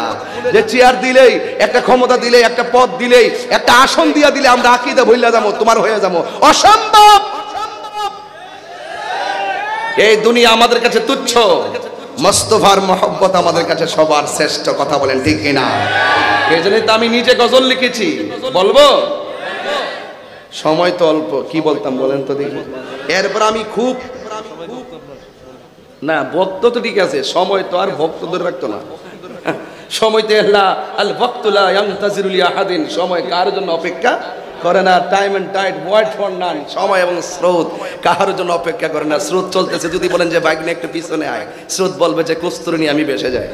যে চেয়ার দিলেই, একটা ক্ষমতা দিলেই, একটা পদ দিলেই, একটা আসন দিয়া দিলে আমরা আকিদা ভুলে যাবো, তোমার হয়ে যাবো। অসম্ভব। এই দুনিয়া আমাদের কাছে তুচ্ছ। মোস্তফার মহব্বত আমাদের কাছে সবার শ্রেষ্ঠ, কথা বলেন ঠিক কিনা? এই জন্যই তো আমি নিজে গজল লিখেছি, বলবো? সময় তো অল্প, কি বলতাম বলেন তো দেখি। এরপর আমি খুব না, ভক্ত তো ঠিক আছে, সময় তো আর ভক্ত ধরে রাখতো না। সময় তো আল ওয়াক্তুলা ইয়ানতাজিরু লিআহাদিন, সময় কার জন্য অপেক্ষা করে না। Time and tide wait for none, সময় এবং স্রোত কার জন্য অপেক্ষা করে না। স্রোত চলতেছে, যদি বলেন যে বাইক নিয়ে একটু পিছনে আয়, স্রোত বলবে যে কস্তুরী নিয়ে আমি ভেসে যাই।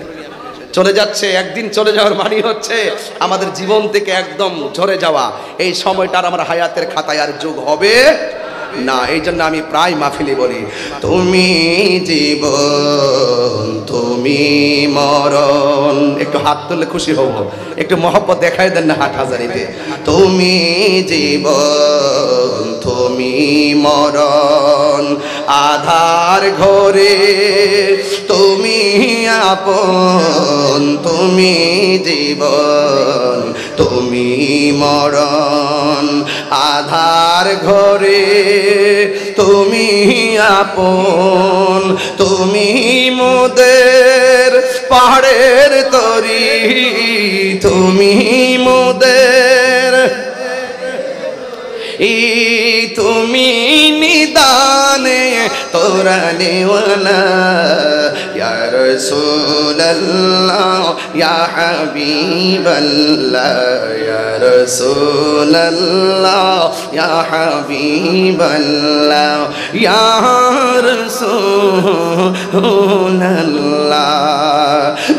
চলে যাচ্ছে, একদিন চলে যাওয়ার মানে হচ্ছে আমাদের জীবন থেকে একদম ঝরে যাওয়া। এই সময়টা আর আমার হায়াতের খাতায় আর যোগ হবে না। এই জন্য আমি প্রায় মাহফিলে বলি, তুমি জীবন তুমি মরণ। একটু হাত তুললে খুশি হব, একটু মহব্বত দেখাই দেন না হাটহাজারীতে। তুমি জীবন তুমি মরণ, আধার ঘরে তুমি আপন। তুমি জীবন তুমি মরণ, আধার ঘরে তুমি আপন। তুমি মোদের পাহাড়ের তরি, তুমি মোদের তুমি নিদানে তোরানেওয়ালা। ইয়া রাসূলুল্লাহ ইয়া হাবিবাল্লাহ, ইয়া রাসূলুল্লাহ ইয়া হাবিবাল্লাহ, ইয়া রাসূলুল্লাহ।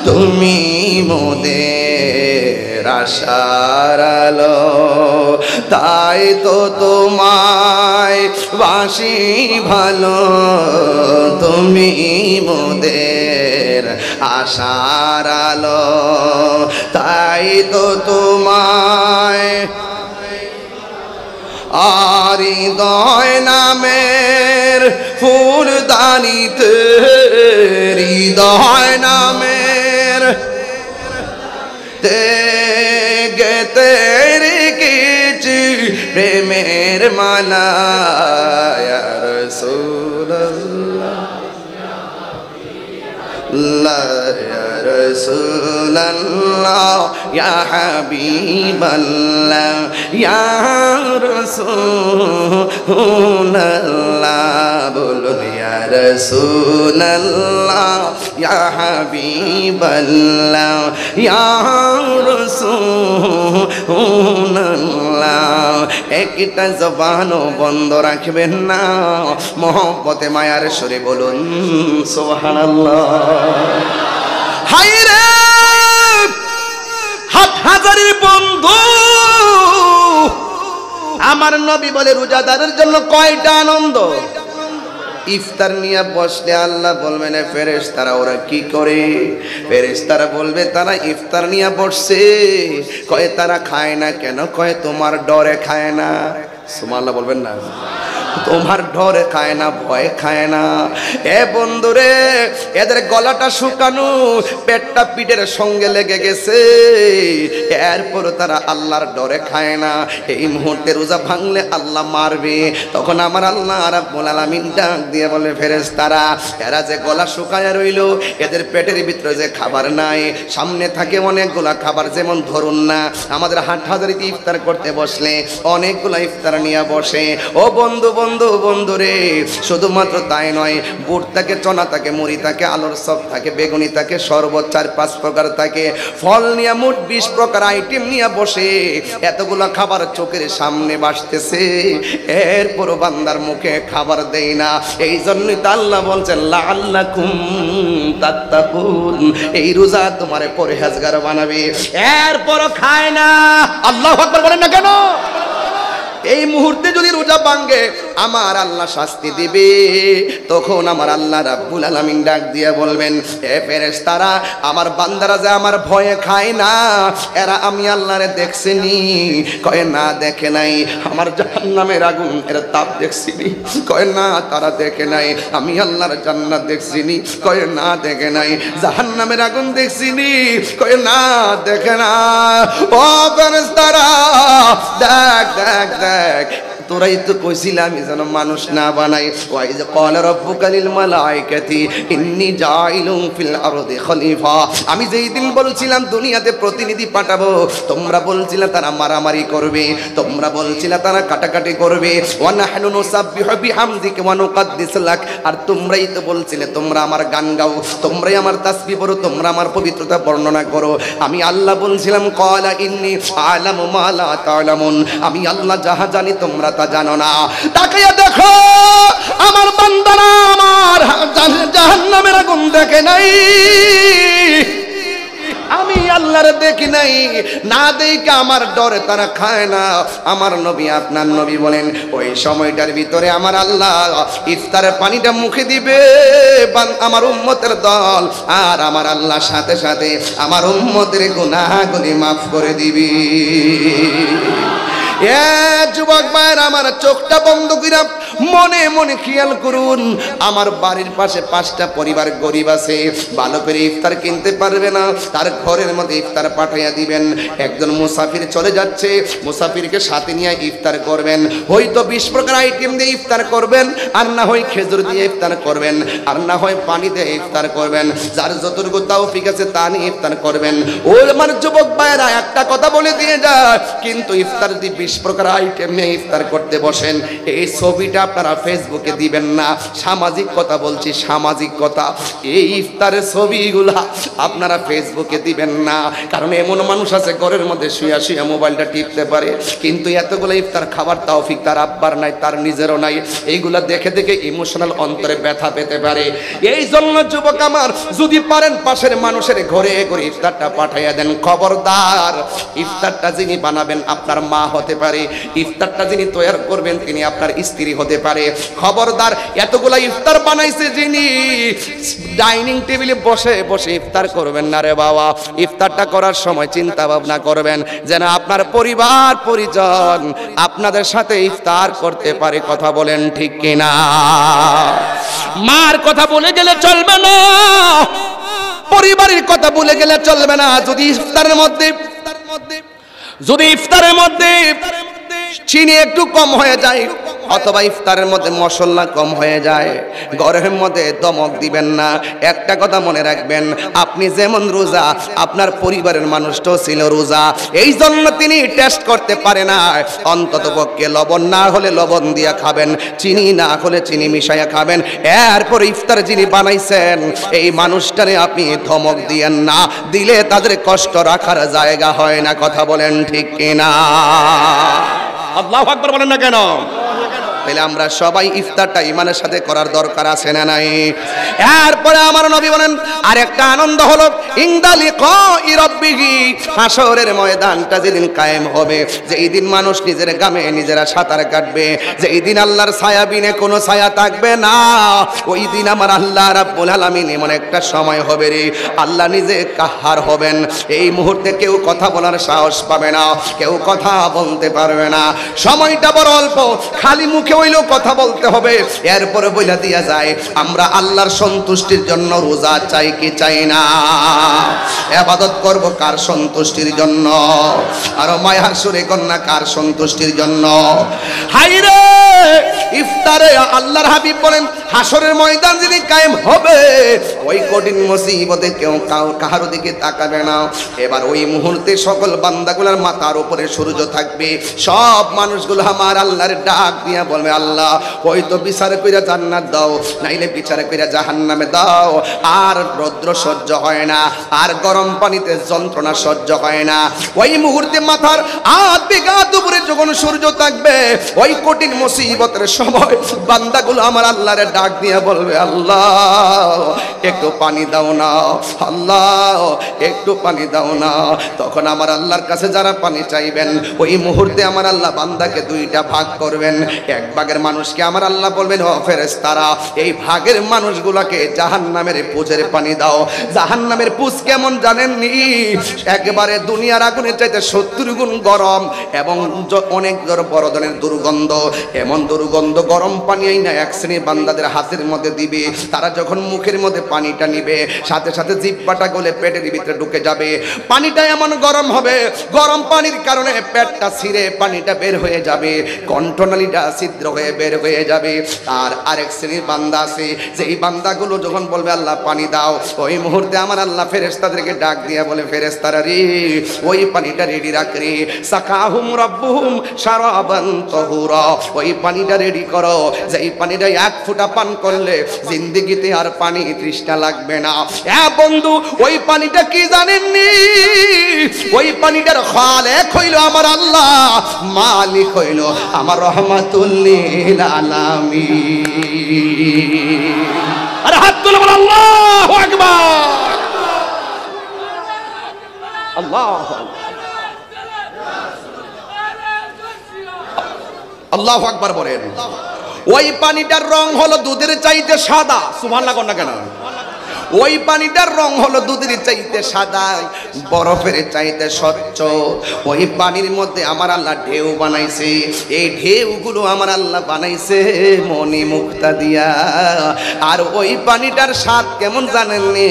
তুমি মোদের আশার আলো, তাই তো তোমায় বাসি ভালো। তুমি মোদের আশার আলো, তাই তো তোমায় আর হৃদয় নামের ফুলদানিতে, হৃদয় নামের গেতে রেখেছি প্রেমের মালা। ইয়া রাসূলুল্লাহ ইয়া রাসূলুল্লাহ ইয়া হাবিবাল্লাহ, ইয়া রাসূলুল্লাহ। বলুন ইয়া রাসূলুল্লাহ ইয়া হাবিবাল্লাহ, ইয়া রাসূলুল্লাহ। একটা জবানও বন্ধ রাখবেন না, মহব্বতে মায়ার সুরে বলুন সুবহানাল্লাহ। হায়রে হাটহাজারীর বন্ধু, আমার নবী বলে রোজাদারের জন্য কয়টা আনন্দ। ইফতার নিয়ে বসলে আল্লাহ বলবেন ফেরেশতারা ওরা কি করে? ফেরেশতারা বলবে তারা ইফতার নিয়ে বসছে, কয় তারা খায় না কেন? কয় তোমার ডরে খায় না। সুবহানাল্লাহ বলবেন না? তোমার ডরে খায় না, ভয় খায় না। এ বন্ধুরে, এদের গলাটা শুকানো, পেটটা পিঠের সঙ্গে লেগে গেছে, এরপর তারা আল্লাহর ডরে খায় না। এই মুহূর্তে রোজা ভাঙলে আল্লাহ মারবে, তখন আমার আল্লাহ রাব্বুল আলামিন ডাক দিয়ে বলে ফেরেশতারা, এরা যে গলা শুকায় রইল, এদের পেটের ভিতরে যে খাবার নাই, সামনে থাকে অনেকগুলা খাবার। যেমন ধরুন না, আমাদের হাটহাজারীতে ইফতার করতে বসলে অনেকগুলা ইফতার নিয়ে বসে। ও বন্ধু বন্ধু বন্ধু রে, শুধুমাত্র তাই নয়, বুট থাকে, চনা থাকে, মুড়ি থাকে, আলুর চপ থাকে, বেগুনি থাকে, শরবত 4-5 প্রকার থাকে, ফল নিয়ে মোট 20 প্রকার আইটেম নিয়ে বসে। এতগুলো খাবার চোখের সামনে বাসতেছে, এরপরও বান্দার মুখে খাবার দেয় না। এই জন্যই তো আল্লাহ বলছেন লাআল্লাকুম তাত্তাকুন, এই রোজা তোমারে পরহেজগার বানাবে। এরপরও খায় না। আল্লাহু আকবার বলেন না কেন? এই মুহূর্তে যদি রোজা ভাঙে আমার আল্লাহ শাস্তি দিবে। তখন আমার আল্লাহ রাব্বুল আলামিন ডাক দিয়ে বলবেন, হে ফেরেশতারা, আমার বান্দারা যে আমার ভয়ে খায় না, এরা আমি আল্লাহরে দেখছিনি? কয় না, দেখে নাই। আমার জাহান্নামের আগুন এর তাপ দেখছিনি? কয় না, তারা দেখে নাই। আমি আল্লাহর জান্নাত দেখছিনি? কয় না, দেখে নাই। জাহান্নামের আগুন দেখছিনি? কয় না, দেখে না। ও ফেরেশতারা, দেখ দেখ দেখ, তোরাই তো কইছিলি আমি যেন মানুষ না বানাই। ওয়াইজ ক্বালা রাব্বুকা লিল মালাইকাতি ইন্নী জাইলুন ফিল আরদি খলিফা, আমি যেই দিন বলছিলাম দুনিয়াতে প্রতিনিধি পাঠাবো, তোমরা বলছিলে তারা মারামারি করবে, তোমরা বলছিলে তারা কাটাকাটি করবে। ওয়া নাহনু নুসাব্বিহু বিহামদিকা ওয়া নুকাদ্দিসু লাক, আর তোমরাই তো বলছিলে তোমরা আমার গান গাও, তোমরাই আমার তাসবিহ পড়ো, তোমরা আমার পবিত্রতা বর্ণনা করো। আমি আল্লাহ বলছিলাম ক্বালা ইন্নী আ'লামু মা লা তা'লামুন, আমি আল্লাহ যাহা জানি তোমরা তা জানো না। তাকিয়ে দেখো আমার বান্দারা আমার জাহান্নামের আগুন দেখে নাই, আমি আল্লাহর দেখি নাই, না দেখে আমার ডরে তারা খায় না। আমার নবী আপনার নবী বলেন ওই সময়টার ভিতরে আমার আল্লাহ ইফতারের পানিটা মুখে দিবে আমার উম্মতের দল, আর আমার আল্লাহ সাথে সাথে আমার উম্মতের গুনাহগুলি মাফ করে দিবি। যুবক ভাইয়ের আমার চোখটা বন্ধ কইরা মনে মনে খেয়াল করুন, আমার বাড়ির পাশে 5টা পরিবার গরিব আছে, ভালো করে ইফতার কিনতে পারবে না, তার ঘরের মধ্যে ইফতার পাঠাইয়া দিবেন। একজন মুসাফির চলে যাচ্ছে, মুসাফিরকে সাথে নিয়ে ইফতার করবেন, হয়তো 20 প্রকার আইটেম দিয়ে ইফতার করবেন, আর না হয় খেজুর দিয়ে ইফতার করবেন, আর না হয় পানি দিয়ে ইফতার করবেন, যার যতটুকু তৌফিক আছে তা নিয়ে ইফতার করবেন। ও আমার যুবক ভাইরা একটা কথা বলে দিয়ে যায়, কিন্তু ইফতার দিয়ে 20 প্রকার আইটেম নিয়ে ইফতার করতে বসেন, এই ছবিটা আপনারা ফেসবুকে দিবেন না। সামাজিক কথা বলছি, সামাজিক কথা, এই ইফতারের ছবিগুলা আপনারা ফেসবুকে দিবেন না, কারণ এমন মানুষ আছে ঘরের মধ্যে শুয়ে শুয়ে মোবাইলটা টিপতে পারে, কিন্তু এতগুলো ইফতার খাবার তৌফিক তার আব্বার নাই, তার নিজেরও নাই। এইগুলা দেখে দেখে ইমোশনাল অন্তরে ব্যথা পেতে পারে। এই জন্য যুবক আমার, যদি পারেন পাশের মানুষের ঘরে ঘরে ইফতারটা পাঠাইয়া দেন। খবরদার, ইফতারটা যিনি বানাবেন আপনার মা হতে পারে, ইফতারটা যিনি তৈরি করবেন তিনি আপনার স্ত্রী হতে পারে। খবরদার, এতগুলা ইফতার বানাইছে যিনি, ডাইনিং টেবিলে বসে বসে ইফতার করবেন না রে বাবা। ইফতারটা করার সময় চিন্তা ভাবনা করবেন যেন আপনার পরিবার পরিজন আপনাদের সাথে ইফতার করতে পারে। কথা বলেন ঠিক কিনা? মার কথা বলে গেলে চলবে না, পরিবারের কথা বলে গেলে চলবে না। যদি ইফতারের মধ্যে চিনি একটু কম হয়ে যায়, অথবা ইফতারের মধ্যে মশলা কম হয়ে যায়, ঘরের মধ্যে দমক দিবেন না। একটা কথা মনে রাখবেন, আপনি যেমন রোজা, আপনার পরিবারের মানুষটাও ছিল রোজা, এই জন্য তিনি টেস্ট করতে পারে না। অন্তত পক্ষে লবণ না হলে লবণ দিয়া খাবেন, চিনি না হলে চিনি মিশাইয়া খাবেন। এরপর ইফতার যিনি বানাইছেন এই মানুষটারে আপনি ধমক দিয়েন না, দিলে তাদের কষ্ট রাখার জায়গা হয় না। কথা বলেন ঠিক কিনা? আল্লাহু আকবার বলেন না কেন? তাহলে আমরা সবাই ইফতারটা ইমানের সাথে করার দরকার আছে না নাই? এরপরে আমার নবী বলেন আরেকটা আনন্দ হলো ইনদা লিকাই রাব্বিহি, হাসরের ময়দানটা যেদিন কায়েম হবে, যেই দিন মানুষ নিজের গামে নিজেরা সাঁতার কাটবে, যেই দিন আল্লাহর ছায়া বিনে কোনো ছায়া থাকবে না, ওই দিন আমার আল্লাহ রাব্বুল আলামিন এমন একটা সময় হবে রে, আল্লাহ নিজে কাহার হবেন। এই মুহূর্তে কেউ কথা বলার সাহস পাবে না, কেউ কথা বলতে পারবে না। সময়টা বড় অল্প, খালি মুখে হইলেও কথা বলতে হবে। এরপরে বইলা দিয়া যায় আমরা আল্লাহর সন্তুষ্টির জন্য রোজা চাই কি চাই না? ইবাদত করব কার সন্তুষ্টির জন্য? আর মায়ার সুরে কন্যা কার সন্তুষ্টির জন্য? হায়রে ইফতারে আল্লাহর হাবিব বলেন হাসরের ময়দান যিনি কায়েম হবে, ওই কঠিন মুসিবতে কেউ কাহার দিকে তাকাবে না। এবার ওই মুহূর্তে সকল বান্দাগুলোর মাথার উপরে সূর্য থাকবে, সব মানুষগুলো আমার আল্লাহর ডাক দিয়া বলবে আল্লাহ হয়তো বিচার কইরা জান্নাত দাও, নাইলে বিচার কইরা জাহান্নামে দাও। আর রৌদ্র সহ্য হয় না, আর গরম পানিতে যন্ত্রণা সহ্য হয় না। ওই মুহূর্তে মাথার হাত বিঘাত উপরে যখন সূর্য থাকবে, ওই কঠিন মুসিবতের সময় বান্দাগুলো আমার আল্লাহরে ডাক দিয়া বলবে আল্লাহ একটু পানি দাও না, আল্লাহ একটু পানি দাও না। তখন আমার আল্লাহর কাছে যারা পানি চাইবেন, ওই মুহূর্তে আমার আল্লাহ বান্দাকে দুইটা ভাগ করবেন। এক ভাগের মানুষকে আমার আল্লাহ বলবেন ও ফেরেশতারা এই ভাগের মানুষগুলোকে জাহান্নামের পুজের পানি দাও। জাহান্নামের পুজ কেমন জানেননি? একবারে দুনিয়ার আগুনের চাইতে 70 গুণ গরম এবং অনেক বড় ধরনের দুর্গন্ধ। এমন দুর্গন্ধ গরম পানি না এক শ্রেণীর বান্দাদের হাতের মধ্যে দিবে। তারা যখন মুখের মধ্যে পানিটা নিবে সাথে সাথে জিহ্বাটা গলে পেটের ভিতরে ঢুকে যাবে। পানিটা এমন গরম হবে, গরম পানির কারণে পেটটা ছিঁড়ে পানিটা বের হয়ে যাবে, কণ্ঠনালীটা ছিদ্র হয়ে বের হয়ে যাবে। আর আরেক শ্রেণীর বান্দা আছে, যেই বান্দাগুলো যখন বলবে আল্লাহ পানি দাও, ওই মুহূর্তে আমার আল্লাহ ফেরেশতাদেরকে ডাক দিয়া বলে ফেরেশতারা রে ওই পানিটা রেডি রাখ রে, সাকাহুম রাব্বুহুম শারাবান তাহুরা, ওই পানিটা রেডি করো, যেই পানিটা এক ফোঁটা পান করলে জিন্দেগিতে আর পানি তৃষ্ণা লাগবে না। হ্যাঁ বন্ধু, ওই পানিটা কি জানেননি? ওই পানিটার খালেক হইল আমার আল্লাহ, মালিক হইল আমার রহমাতুল লিল আলামিন। আরে হাত তুলে বল আল্লাহু আকবার, আল্লাহু আল্লাহু আকবার বলেন। ওই পানিটার রং হলো দুধের চাইতে সাদা, সুবহানাল্লাহ কোন না কেন? ওই পানিটার রং হলো দুধের চাইতে সাদা, বরফের চাইতে স্বচ্ছ। ওই পানির মধ্যে আমার আল্লাহ ঢেউ বানাইছে, এই ঢেউগুলো আমার আল্লাহ বানাইছে মনি মুক্তা দিয়া। আর ওই পানিটার স্বাদ কেমন জানেননি?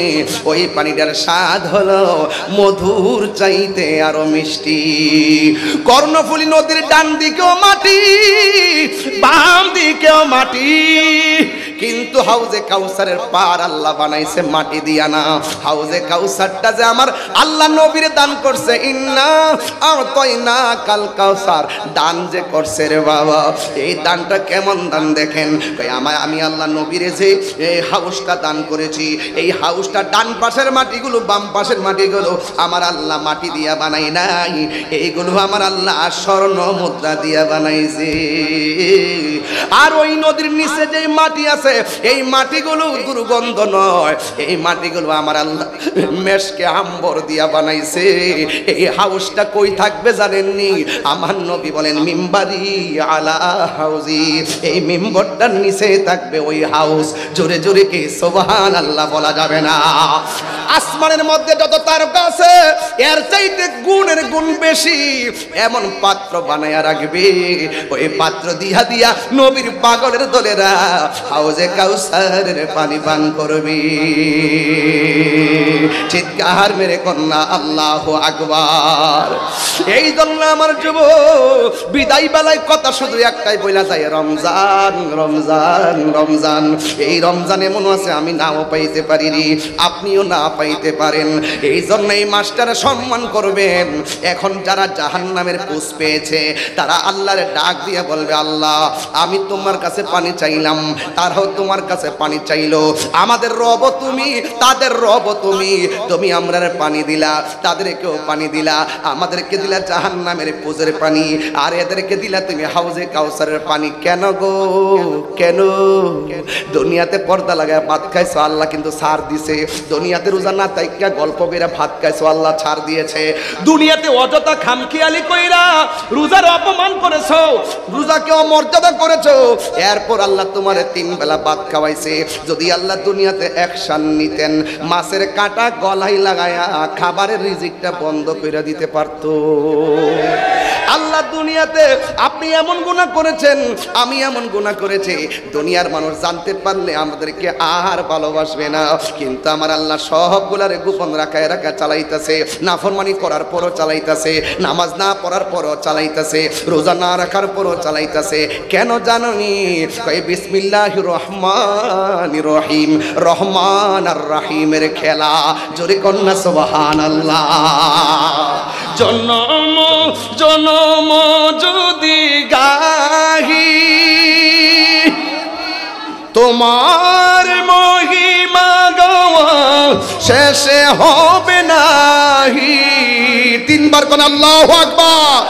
ওই পানিটার স্বাদ হলো মধুর চাইতে আরো মিষ্টি। কর্ণফুলী নদীর ডান দিকেও মাটি, বাম দিকেও মাটি, কিন্তু হাউজে কাউসারের পার আল্লাহ বানাইছে মাটি দিয়া না। হাউজে কাউসারটা যে আমার আল্লাহ নবীরে দান করছে, ইন্না আতাইনা কাল কাউসার, দান যে করছে রে বাবা, এই দানটা কেমন দান দেখেন। আমি আল্লাহ নবীরে যে এই হাউসটা দান করেছি, এই হাউসটা ডান পাশের মাটিগুলো বাম পাশের মাটিগুলো আমার আল্লাহ মাটি দিয়া বানাই নাই, এইগুলো আমার আল্লাহ স্বর্ণ মুদ্রা দিয়া বানাইছে। আর ওই নদীর নিচে যে মাটি আছে, এই মাটিগুলো দুর্গন্ধ নয়, এই মাটিগুলো আমার আল্লাহ মেশকে আম্বর দিয়া বানাইছে। এই হাউসটা কই থাকবে জানেননি? আমার নবী বলেন মিম্বারি আলা হাউজি, এই মিম্বরটার নিচে থাকবে ওই হাউস। জোরে জোরে কি সুবহানাল্লাহ বলা যাবে না? আসমানের মধ্যে যত তারকা আছে এর চাইতে গুণের গুণ বেশি এমন পাত্র বানায়া রাখবে, ওই পাত্র দিয়া দিয়া নবীর পাগলের দলেরা হাউজে কাউসারের পানি পান করবে। চিৎকার মেরে কন্যা আল্লাহু আকবার। এই জন্য আমার যুব বিদায় বেলায় কথা শুধু একটাই বইলা যায়, রমজান রমজান রমজান। এই রমজানে মনে আছে আমি নাও পাইতে পারিনি, আপনিও না পাইতে পারেন। এই জন্য এই মাসটারে সম্মান করবেন। এখন যারা জাহান্নামের পুষ পেয়েছে তারা আল্লাহর ডাক দিয়ে বলবে, আল্লাহ আমি তোমার কাছে পানি চাইলাম, তারাও তোমার কাছে পানি চাইলো। আমাদের রব তুমি, তাদের রব তুমি, তুমি আমরা পানি দিলা, তাদেরকেও পানি দিলা, আমাদেরকে দিলা জাহান্নামের পুজের পানি, আর এদেরকে দিলা তুমি হাউজে কাউসারের পানি। কেন গো কেন? দুনিয়াতে পর্দা লাগায় ভাত খাইছো, আল্লাহ কিন্তু ছাড় দিছে। দুনিয়াতে রোজা না তাইকা গল্প কইরা ভাত খাইছো, আল্লাহ ছাড় দিয়েছে। দুনিয়াতে অযথা খামখেয়ালি কইরা রোজার অপমান করেছো, রোজাকে অমর্যাদা করেছো, এরপর আল্লাহ তোমারে 3 বেলা ভাত খাওয়াইছে। যদি আল্লাহ দুনিয়াতে অ্যাকশন নিতেন, মাছের কাঁটা গলায় লাগায়া খাবারের রিজিকটা বন্ধ করে দিতে পারতো। আল্লাহ দুনিয়াতে আপনি এমন গুনাহ করেছেন, আমি এমন গুনাহ করেছি, দুনিয়ার মানুষ জানতে পারলে আমাদেরকে আর ভালোবাসবে না। কিন্তু আমার আল্লাহ সবগুলারে গোপন রাখায় রাখা চালাইতেছে, নাফরমানি করার পরও চালাইতেছে, নামাজ না পড়ার পরও চালাইতেছে, রোজা না রাখার পরও চালাইতেছে। কেন জানোনি? কই বিসমিল্লাহির রহমানির রহিম, রহমান আর রহিমের খেলা। জোরে কন্যা সুবহানাল্লাহ। জনম জনম যদি গাহি তোমার মহিমা গাওয়া শেষে হবে নাহি। 3 বার কোন আল্লাহু আকবার।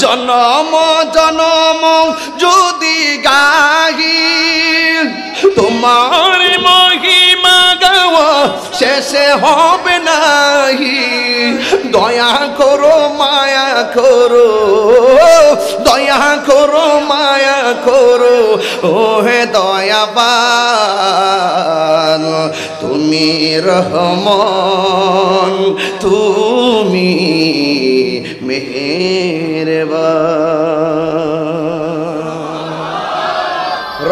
জনম জনম যদি গাহি তোমার মহিমা গাওয়া শেষে হবে নাহি, দয়া করো মায়া করো, দয়া করো মায়া করো, ও হে দয়াবান তুমি রহমান, তুমি মেহেরবান।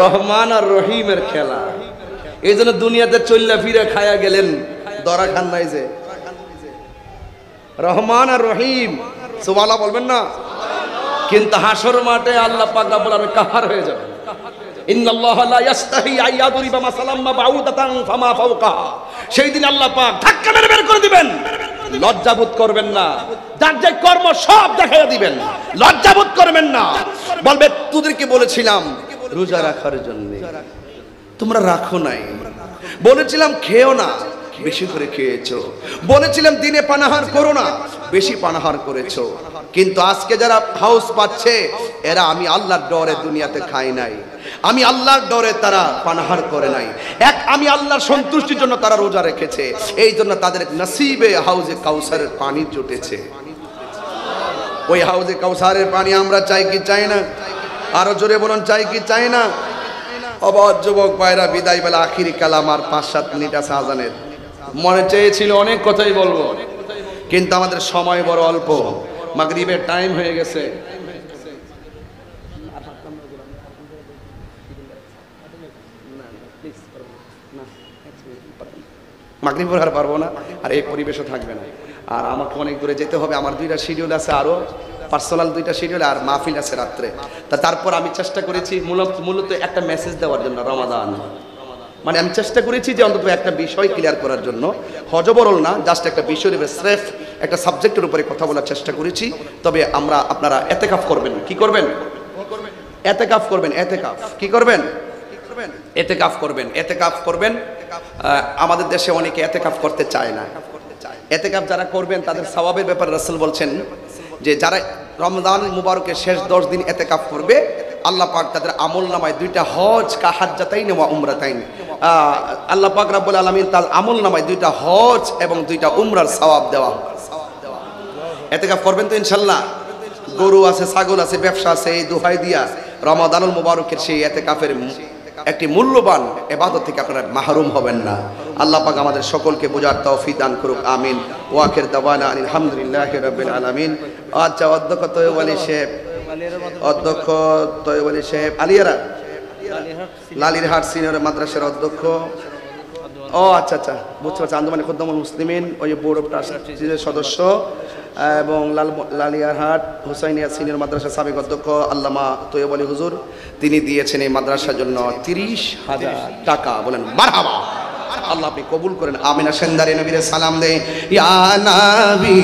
রহমান আর রহিমের খেলা, এই জন্য দুনিয়াতে চল্লা ফিরে খায়া গেলেন, দরা খান নাই যে রহমান আর রহিম সুবহানাল্লাহ বলবেন না, কিন্তু হাসর মাঠে আল্লাহ পাক রব্বুল আলামিন কাহার হয়ে যাবে। ইন্নাল্লাহা লা ইস্তাহি আইয়াদুরিবা মাসালাম বাউদাতান ফামা ফাওকাহা, সেই দিন আল্লাহ পাক ধাক্কা মেরে বের করে দিবেন, লজ্জাবোধ করবেন না, যার যে কর্ম সব দেখাইয়া দিবেন, লজ্জাবোধ করবেন না। বলবে তোদেরকে বলেছিলাম রোজা রাখার জন্য, তোমরা রাখো নাই, বলেছিলাম খেও না, বেশি করে খেয়েছো, বলেছিলাম দিনে পানাহার করো না, বেশি পানাহার করেছো। কিন্তু আজকে যারা হাউস পাচ্ছে এরা আমি আল্লাহর ডরে দুনিয়াতে খায় নাই, আমি আল্লাহর ডরে তারা পানাহার করে নাই, এক আমি আল্লাহর সন্তুষ্টির জন্য তারা রোজা রেখেছে, এই জন্য তাদের নসিবে হাউজে কাউসারের পানি জুটেছে। ওই হাউজে কাউসারের পানি আমরা চাই কি চাই না? আরো জোরে বলুন, চাই কি চাই না? অবাধ যুবক ভাইরা, বিদায় বেলা আখিরি কালাম আর 5-7 মিনিট আছে আজানের। মনে চেয়েছিল অনেক কথাই বলবো, কিন্তু আমাদের সময় বড় অল্প, মাগরিবের টাইম হয়ে গেছে। মাগরিব আর পারবো না, আর এই পরিবেশও থাকবে না, আর আমাকে অনেক দূরে যেতে হবে, আমার 2টা শিডিউল আছে, আরো পার্সোনাল 2টা শিডিউল, আর মাহফিল আছে রাত্রে। তারপর আমি চেষ্টা করেছি মূলত একটা মেসেজ দেওয়ার জন্য, রমাদান মানে আমি চেষ্টা করেছি যে অন্তত একটা বিষয় ক্লিয়ার করার জন্য, হজবরল না, জাস্ট একটা বিষয়ের উপরে স্রেফ একটা সাবজেক্টের উপরে কথা বলার চেষ্টা করেছি। তবে আপনারা এতেকাফ করবেন, কি করবেন? এতেকাফ করবেন, এতেকাফ কি করবেন? এতেকাফ করবেন, এতেকাফ করবেন। আমাদের দেশে অনেকে এতেকাফ করতে চায় না। এতেকাফ যারা করবেন তাদের সওয়াবের ব্যাপারে রাসূল বলছেন যে যারা রমজান মুবারকের শেষ 10 দিন এতেকাফ করবে, আল্লাহ পাক তাদের আমল নামায় 2টা হজ কা হাজ্জাতাইন ওয়া উমরাতাইন, আল্লাহ পাক রব্বুল আলামিন তার আমল নামায় 2টা হজ এবং 2টা উমরার সওয়াব দেওয়া। এতেকাফ করবেন তো ইনশাআল্লাহ? গরু আছে, ছাগল আছে, ব্যবসা আছে, এই দোহাই দিয়া রমাদানুল মুবারকের সেই এতেকাফের একটি মূল্যবান ইবাদত থেকে আপনারা মাহরুম হবেন না। আল্লাহ পাক আমাদের সকলকে বোঝার তৌফিক দান করুক, আমিন। ওয়া আখির দাওয়ানা আলহামদুলিল্লাহি রাব্বিল আলামিন। আচ্ছা, অধ্যক্ষ তৈয়ব আলী সাহেব, অধ্যক্ষ তৈয়ব আলী সাহেব আলিয়ারা লালিরহাট সিনিয়র মাদ্রাসার অধ্যক্ষ। ও আচ্ছা আচ্ছা, বুঝতে পারছি, আন্দোলনে খুদ্দামুল মুসলিমিন ওই বোর্ড অফ ট্রাস্টির সদস্য, এবং লালিয়ারহাট হুসাইনিয়া সিনিয়র মাদ্রাসার সাবেক অধ্যক্ষ আল্লামা তৈয়ব আলী হুজুর, তিনি দিয়েছেন এই মাদ্রাসার জন্য 30,000 টাকা। বলেন মারহাবা, আল্লাহ আপনি কবুল করেন, আমিনা। সেন্দারি নবীর সালাম দেয়, ইয়া নবী